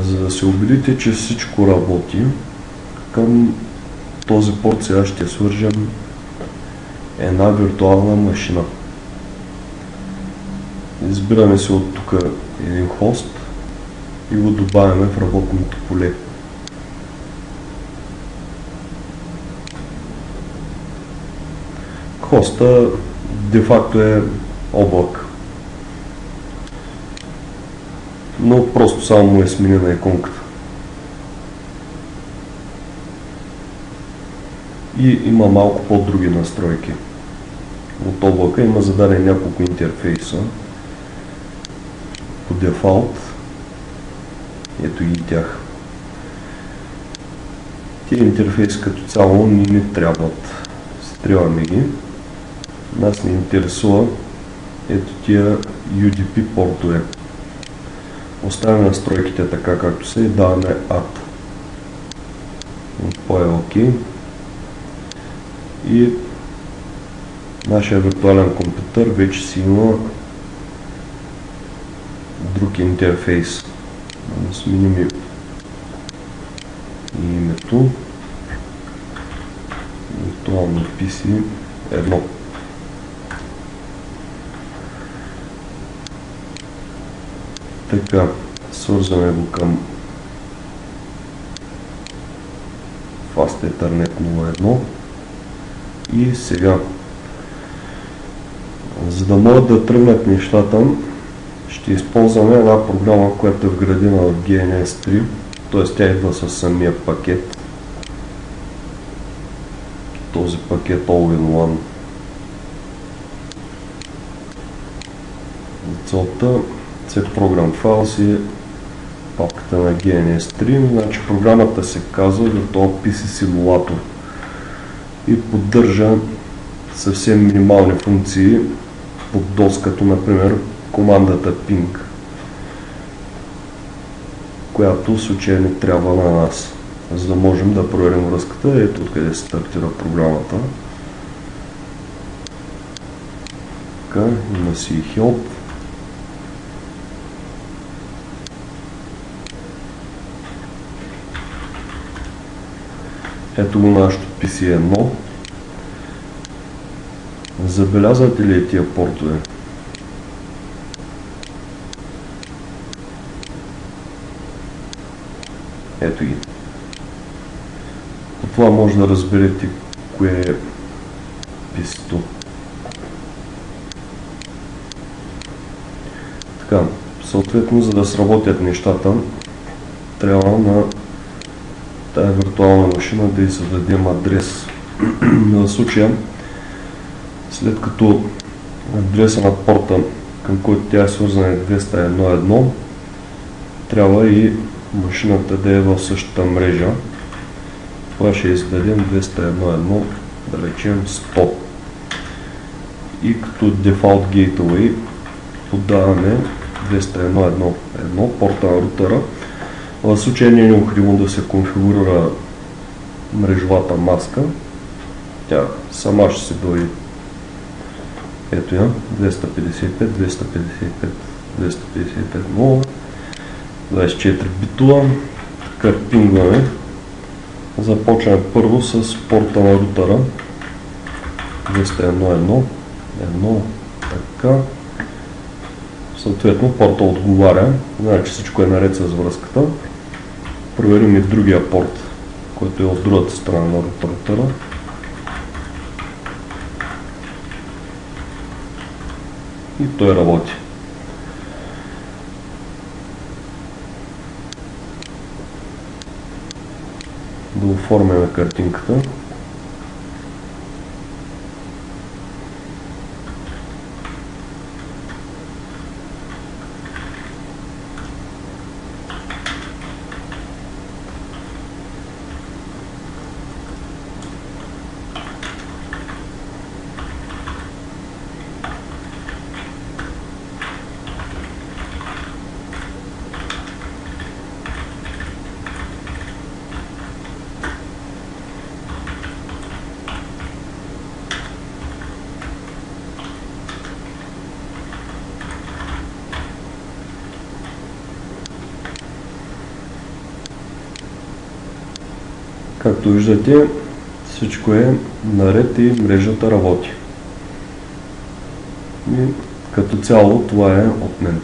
За да се убедите, че всичко работи, към този порт сега ще свържем една виртуална машина. Избираме се от тук един хост и го добавяме в работното поле. Хоста де-факто е облак, но просто само му е сменена иконката. И има малко по-други настройки. От облака има зададени няколко интерфейса по дефалт. Ето и тях. Тия интерфейси като цяло не трябват. Стреляме ги. Нас не интересува ето тия UDP портове. Оставяме настройките така както са и даваме Add. По е OK. И нашия виртуален компютър вече си има друг интерфейс. Да сменим и името. Виртуално PC 1. Така, свързваме го към Fast Ethernet 01 и сега, за да могат да тръгнат нещата, ще използваме една програма, която е вградена в GNS3, т.е. тя идва със самия пакет. Този пакет All-in-One. За целта C-Program Files е папката на GNS3, значи програмата се казва Virtual PC Simulator и поддържа съвсем минимални функции под DOS, като например командата ping, която в случая не трябва на нас, за да можем да проверим връзката. Ето откъде се стартира програмата. Така, има си и help. Ето го нашето PC1. Забелязвате ли тия портове? Ето ги. От това може да разберете кое е PC-то. Така, съответно, за да сработят нещата, трябва на тая виртуална машина да й зададем адрес. В случая, след като адреса на порта, към който тя е свързана е 201.1, трябва и машината да е в същата мрежа. Това ще издадем 201.1, да речем 100. И като Default Gateway подаваме 201.1 порта на рутера. В случая не е необходимо да се конфигурира мрежовата маска. Тя сама ще се брои. Ето я, 255, 255, 255, 0, 24 битова. Така пингваме. Започваме първо с порта на рутера. 201.1, 1, така. Съответно порта отговаря, значи всичко е наред с връзката. Проверим и другия порт, който е от другата страна на рутера. И той работи. Да оформяме картинката. Както виждате, всичко е наред и мрежата работи. И като цяло това е от мен.